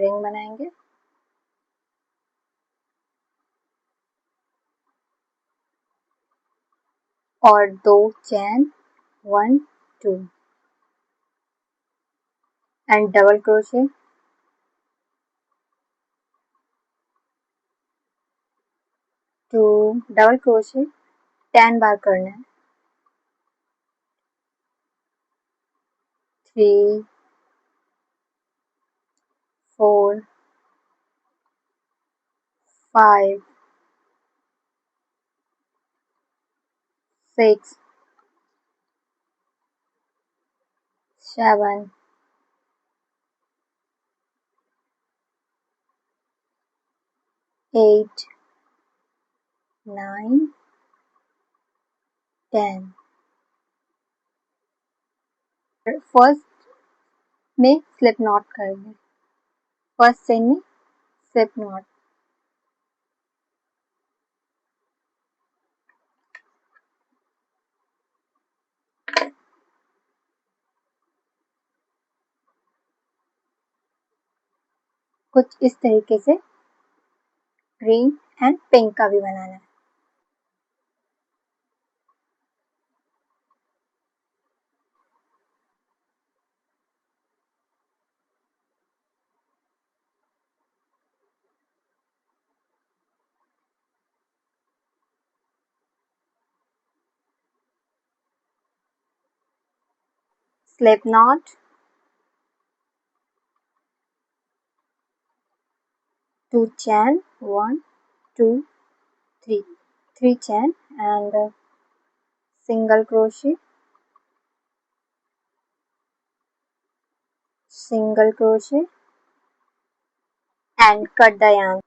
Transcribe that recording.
Ring बनाएंगे। और 2 चैन 1 2 and double crochet, 2 double crochet 10 बार करना है। 3 4 5 6 7 8 9 10। फर्स्ट में स्लिप नॉट करेंगे, फर्स्ट चेन में स्लिप नॉट। कुछ इस तरीके से ग्रीन एंड पिंक का भी बनाना है। Slip knot, 2 chain 1 2 3 3 chain and single crochet, and cut the yarn.